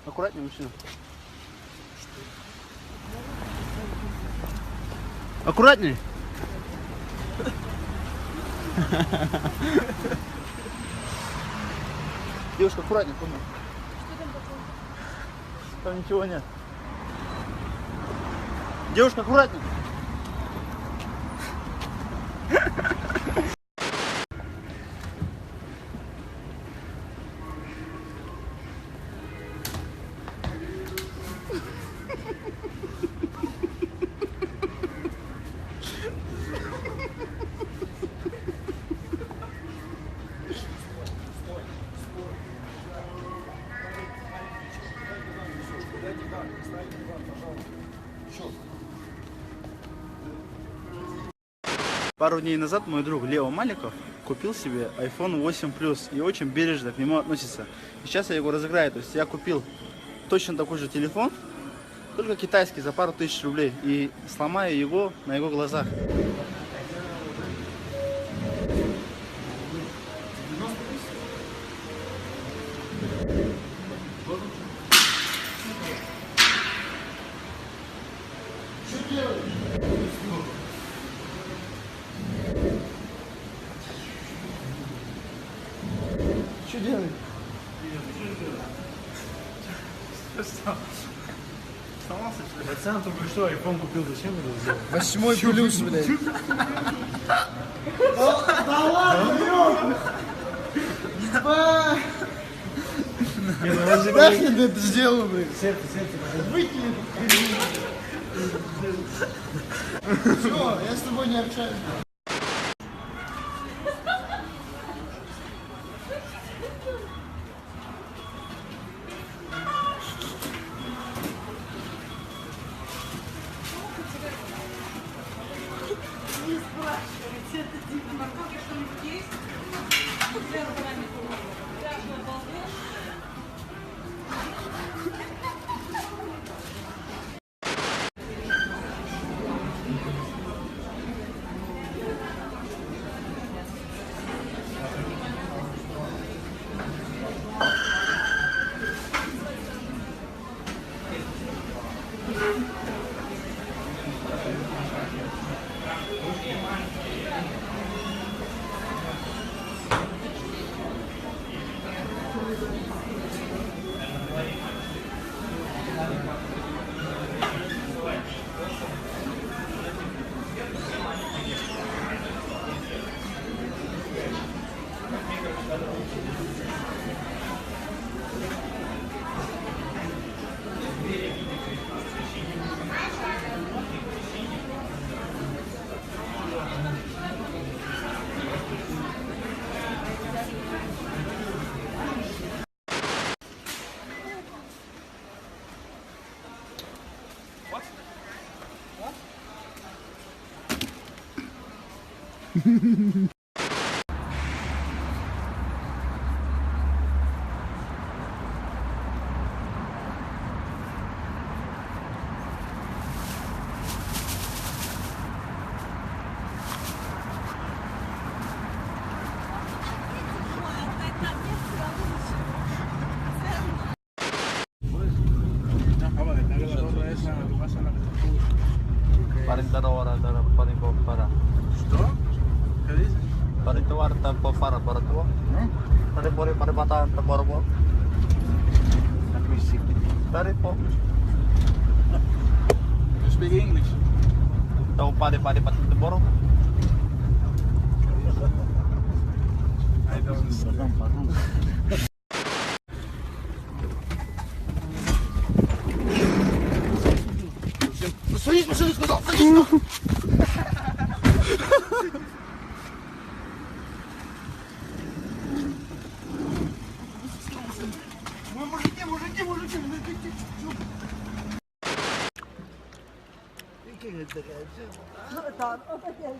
Аккуратнее, мужчина. Аккуратнее. Девушка, аккуратнее, помню. Что там такое? Там ничего нет. Девушка, аккуратнее. Пару дней назад мой друг Лео Маликов купил себе iPhone 8 Plus и очень бережно к нему относится. И сейчас я его разыграю. То есть я купил точно такой же телефон, только китайский, за пару тысяч рублей. И сломаю его на его глазах. Что делаешь? Сломался, что ли? Пацан только что iPhone купил, зачем это сделал? 8 плюс, блядь. Да ладно, ебать! Нахрен ты это сделал, блядь? Сердце. Выкинь эту. Все, я с тобой не общаюсь. Не спрашивайте, это типа морковки что-нибудь есть? Для руками пляжная балдеж. You speak English? Tahu pare-pare pati the borok. I don't. Садись, машину сказал, садись! Прыгать такая. Ну, так, отаке,